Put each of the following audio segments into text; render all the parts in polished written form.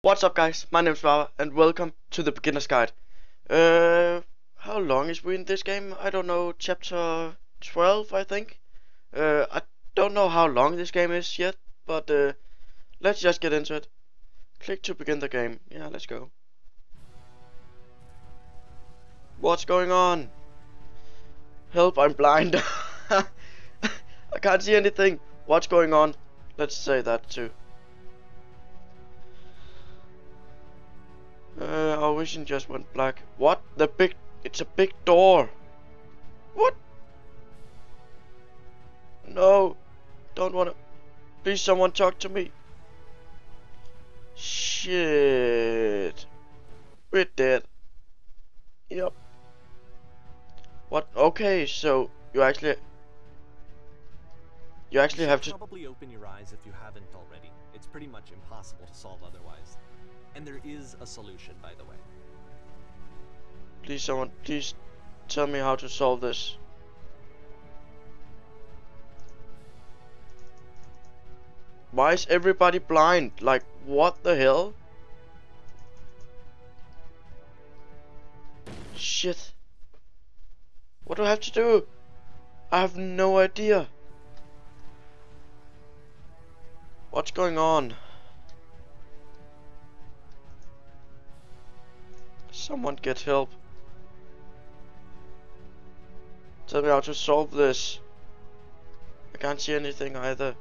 What's up, guys? My name's Baba and welcome to the beginner's guide. How long is we in this game? I don't know, chapter 12 I think. I don't know how long this game is yet, but let's just get into it. Click to begin the game. Yeah, let's go. What's going on? Help, I'm blind. I can't see anything. What's going on? Let's say that too. Our vision just went black. What? It's a big door. What? No. Don't wanna. Please, someone talk to me. Shit. We're dead. Yep. What? Okay, so you actually have to. Probably open your eyes if you haven't already. It's pretty much impossible to solve otherwise. And there is a solution, by the way. Please, someone, please tell me how to solve this. Why is everybody blind? Like, what the hell? Shit. What do I have to do? I have no idea. What's going on? Someone get help. Tell me how to solve this. I can't see anything either.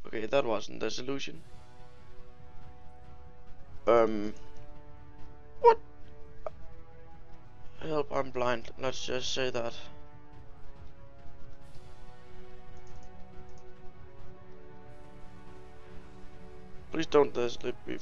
Okay, that wasn't the solution. What? Help, I'm blind. Let's just say that. Please don't let me.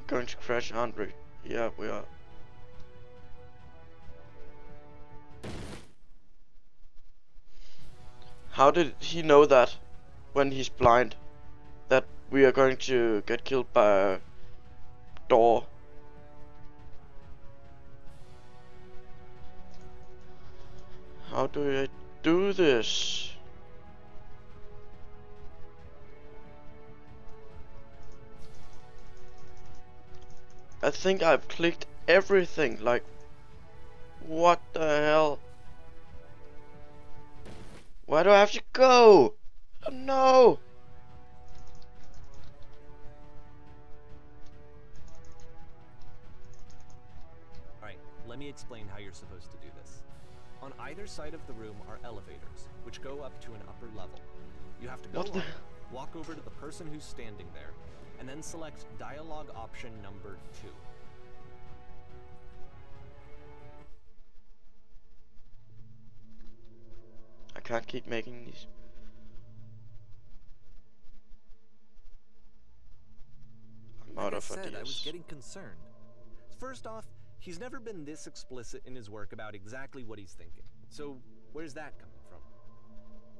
Going to crash, aren't we? Yeah, we are. How did he know that when he's blind? That we are going to get killed by a door? How do I do this? I think I've clicked everything, like, what the hell? Where do I have to go? Oh, no! Alright, let me explain how you're supposed to do this. On either side of the room are elevators, which go up to an upper level. You have to go up, walk over to the person who's standing there, and then select dialogue option number 2. I can't keep making these. I'm out of ideas. I was getting concerned. First off, he's never been this explicit in his work about exactly what he's thinking. So, where's that coming from?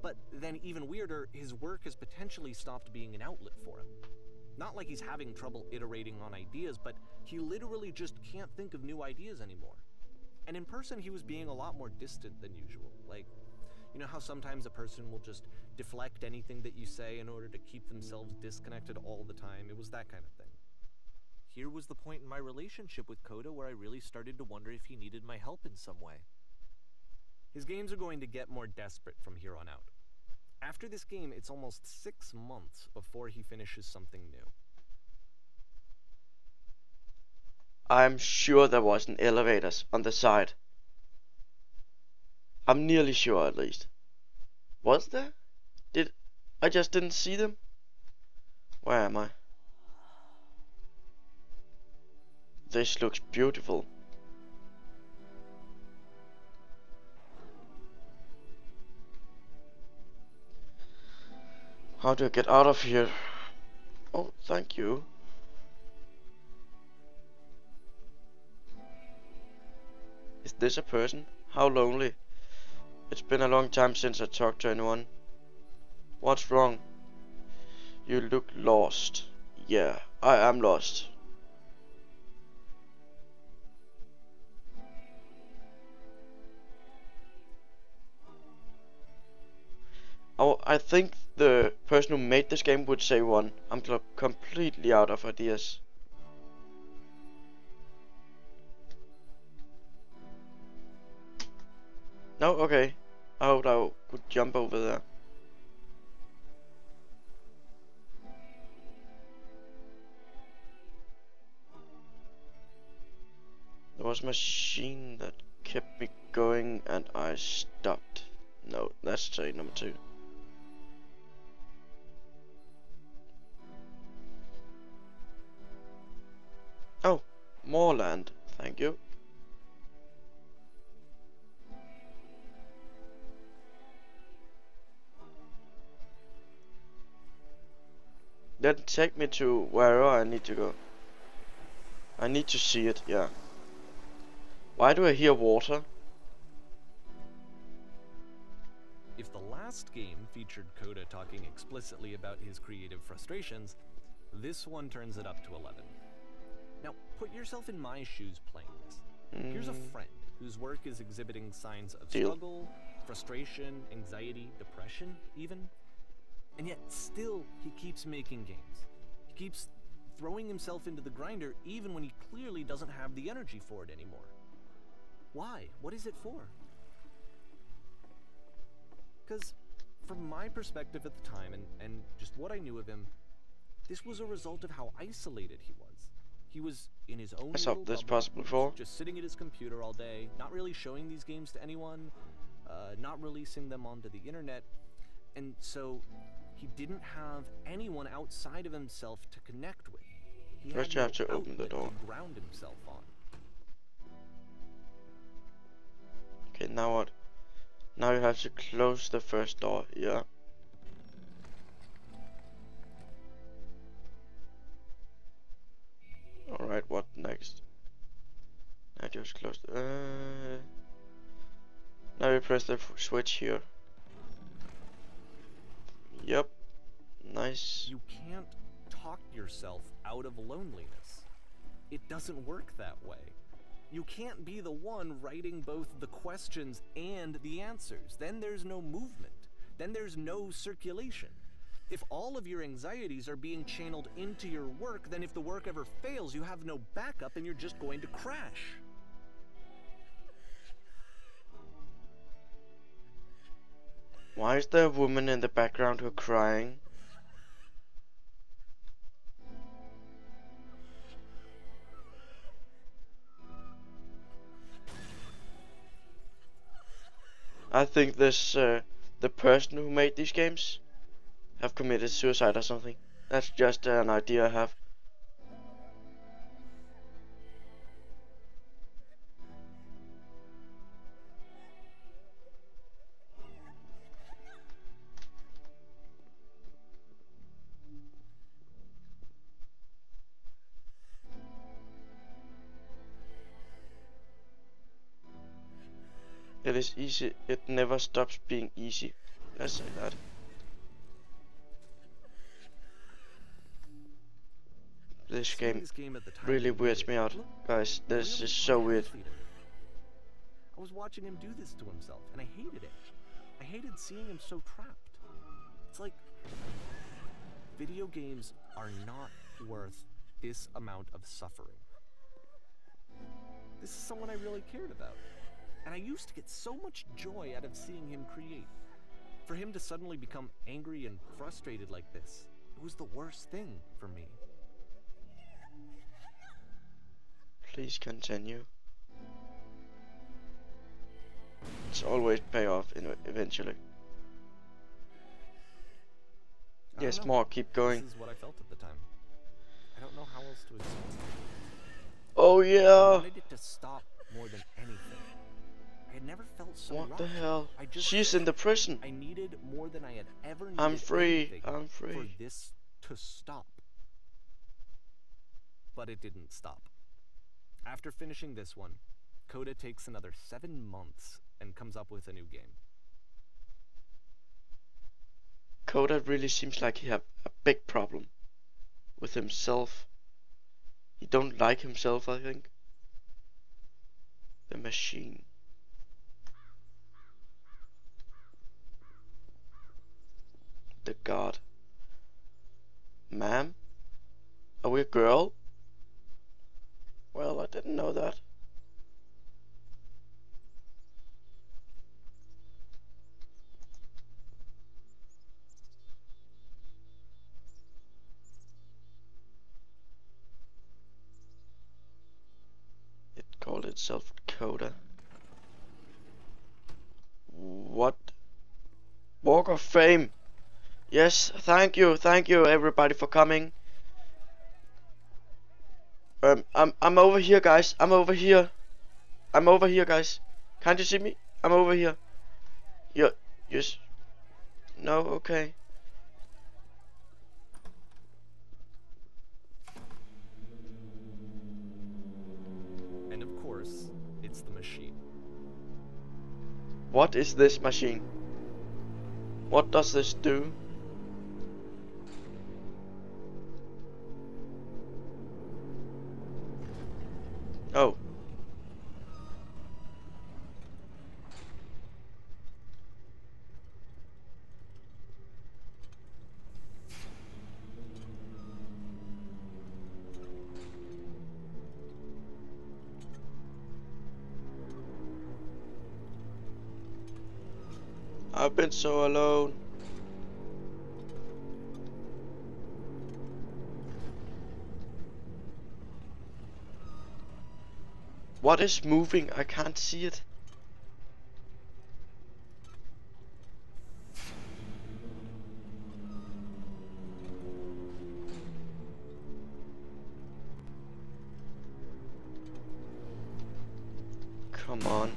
But then even weirder, his work has potentially stopped being an outlet for him. Not like he's having trouble iterating on ideas, but he literally just can't think of new ideas anymore. And in person, he was being a lot more distant than usual. Like, you know how sometimes a person will just deflect anything that you say in order to keep themselves disconnected all the time? It was that kind of thing. Here was the point in my relationship with Coda where I really started to wonder if he needed my help in some way. His games are going to get more desperate from here on out. After this game, it's almost 6 months before he finishes something new. I'm sure there wasn't elevators on the side. I'm nearly sure, at least. Was there? I just didn't see them? Where am I? This looks beautiful. How do I get out of here? Oh, thank you. Is this a person? How lonely. It's been a long time since I talked to anyone. What's wrong? You look lost. Yeah, I am lost. Oh, I think the person who made this game would say one. I'm completely out of ideas. No, okay. I hoped I could jump over there. There was a machine that kept me going and I stopped. No, that's say number 2. Oh, more land. Thank you. Then take me to wherever I need to go. I need to see it, yeah. Why do I hear water? If the last game featured Coda talking explicitly about his creative frustrations, this one turns it up to 11. Now, put yourself in my shoes playing this. Here's a friend whose work is exhibiting signs of struggle, frustration, anxiety, depression, even. And yet, still, he keeps making games. He keeps throwing himself into the grinder even when he clearly doesn't have the energy for it anymore. Why? What is it for? Because, from my perspective at the time, and just what I knew of him, this was a result of how isolated he was. He was in his own little this bubble, possible before? just sitting at his computer all day, not really showing these games to anyone, not releasing them onto the internet, and so he didn't have anyone outside of himself to connect with. He First you have to open the door. To ground himself on. Okay, now what? Now you have to close the first door, yeah. Alright, what next? I just closed. Now you press the switch here. Yep. Nice. You can't talk yourself out of loneliness. It doesn't work that way. You can't be the one writing both the questions and the answers. Then there's no movement. Then there's no circulation. If all of your anxieties are being channeled into your work, then if the work ever fails, you have no backup and you're just going to crash. Why is there a woman in the background who are crying? I think this, the person who made these games have committed suicide or something. That's just an idea I have. It is easy, it never stops being easy. Let's say that. This game really weirds me out. Guys, this is so weird. I was watching him do this to himself, and I hated it. I hated seeing him so trapped. It's like, video games are not worth this amount of suffering. This is someone I really cared about. And I used to get so much joy out of seeing him create. For him to suddenly become angry and frustrated like this, it was the worst thing for me. Please continue. It's always pay off eventually. Yes, more. Keep going. This is what I felt at the time. I don't know how else to explain it. Oh I yeah. wanted it to stop more than anything. I had never felt so What the rocked. hell? I just She's in the prison. I needed more than I had ever needed. I'm free. Anything I'm for free. this to stop. But it didn't stop. After finishing this one, Coda takes another 7 months and comes up with a new game. Coda really seems like he have a big problem with himself. He don't like himself, I think. The machine. The god. Ma'am? Are we a girl? Well, I didn't know that. It called itself Coda. What? Walk of Fame. Yes, thank you everybody for coming. I'm over here, guys. I'm over here, guys. Can't you see me? I'm over here. You're no, okay. And of course, it's the machine. What is this machine? What does this do? Oh. I've been so alone. What is moving? I can't see it. Come on.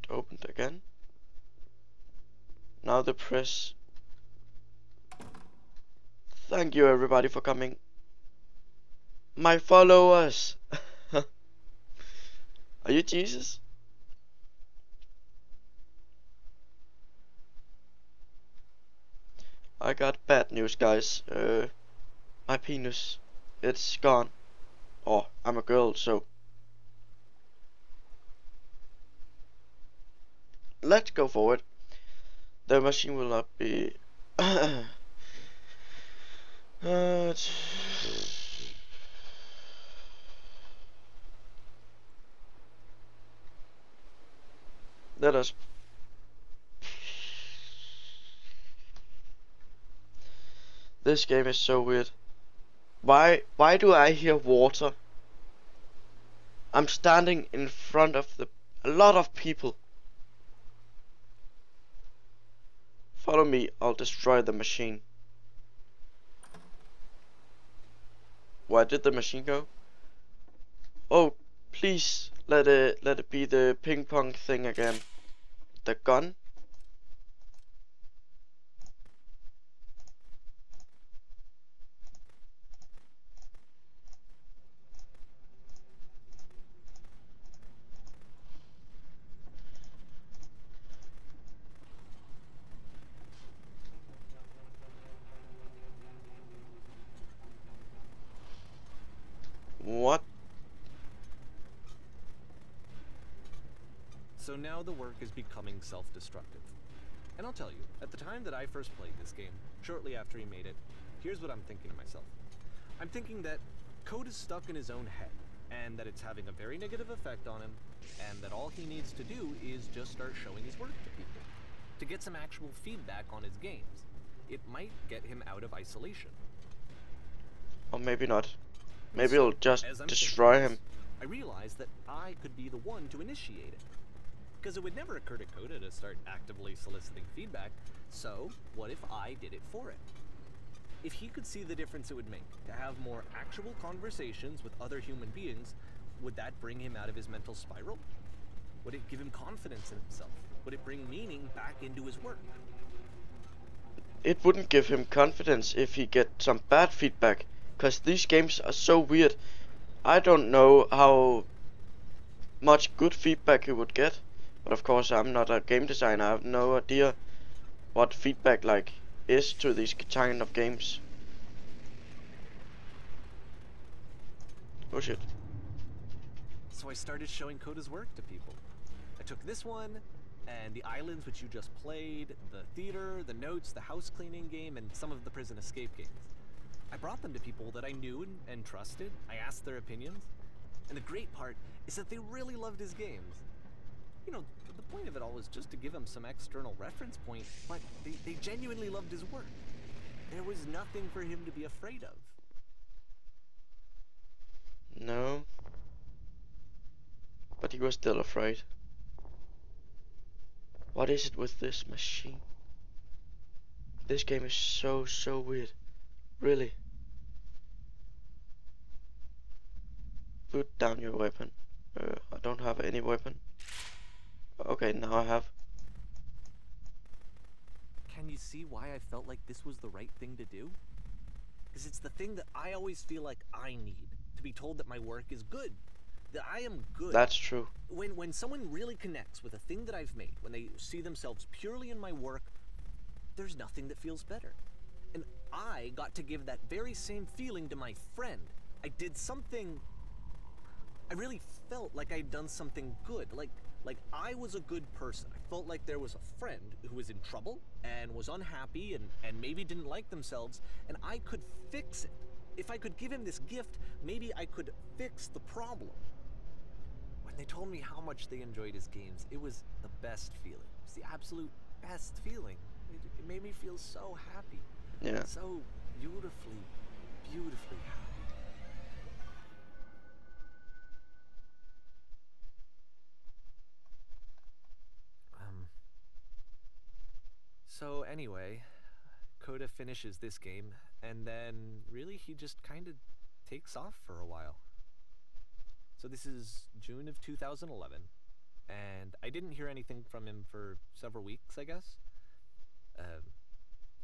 It opened again. Now the press. Thank you everybody for coming. My followers. Are you Jesus? I got bad news, guys. My penis, it's gone. Oh, I'm a girl, so let's go forward. The machine will not be. Let us. This game is so weird. Why do I hear water? I'm standing in front of a lot of people. Follow me, I'll destroy the machine. Where did the machine go? Oh, please let it be the ping pong thing again. The gun. What? So now the work is becoming self-destructive. And I'll tell you, at the time that I first played this game, shortly after he made it, here's what I'm thinking to myself. I'm thinking that Code is stuck in his own head, and that it's having a very negative effect on him, and that all he needs to do is just start showing his work to people, to get some actual feedback on his games. It might get him out of isolation. Or maybe not. Maybe it'll just destroy him. I realized that I could be the one to initiate it. Because it would never occur to Coda to start actively soliciting feedback, so what if I did it for him? If he could see the difference it would make to have more actual conversations with other human beings, would that bring him out of his mental spiral? Would it give him confidence in himself? Would it bring meaning back into his work? It wouldn't give him confidence if he get some bad feedback. Because these games are so weird. I don't know how much good feedback he would get. But of course I'm not a game designer, I have no idea. what feedback like is to these kind of games. Oh shit. So I started showing Coda's work to people. I took this one, and the islands which you just played, the theater, the notes, the house cleaning game, and some of the prison escape games. I brought them to people that I knew and trusted. I asked their opinions. And the great part is that they really loved his games. You know, the point of it all was just to give him some external reference point, but they genuinely loved his work. There was nothing for him to be afraid of. No. But he was still afraid. What is it with this machine? This game is so weird. Really. Put down your weapon. I don't have any weapon. Okay, now I have. Can you see why I felt like this was the right thing to do? Because it's the thing that I always feel like I need. To be told that my work is good. That I am good. That's true. When someone really connects with a thing that I've made, when they see themselves purely in my work, there's nothing that feels better. And I got to give that very same feeling to my friend. I did something... I really felt like I'd done something good. Like I was a good person. I felt like there was a friend who was in trouble and was unhappy and maybe didn't like themselves, and I could fix it. If I could give him this gift, maybe I could fix the problem. When they told me how much they enjoyed his games, it was the best feeling. It was the absolute best feeling. It made me feel so happy. Yeah. So beautifully, beautifully happy. So anyway, Coda finishes this game, and then really he just kind of takes off for a while. So this is June of 2011, and I didn't hear anything from him for several weeks, I guess.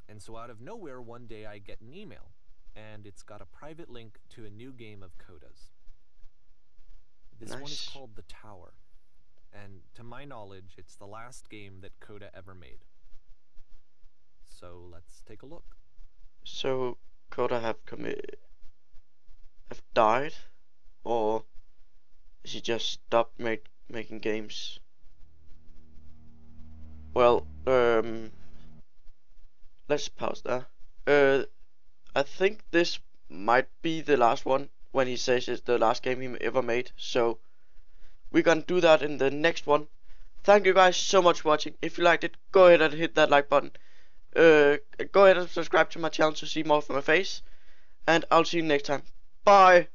And so out of nowhere, one day I get an email, and it's got a private link to a new game of Coda's. This one is called The Tower, and to my knowledge, it's the last game that Coda ever made. So let's take a look. So Coda have died, or is he just stopped making games? Well, let's pause there. I think this might be the last one when he says it's the last game he ever made. So we're gonna do that in the next one. Thank you guys so much for watching. If you liked it, go ahead and hit that like button. Go ahead and subscribe to my channel to see more from my face, and I'll see you next time. Bye.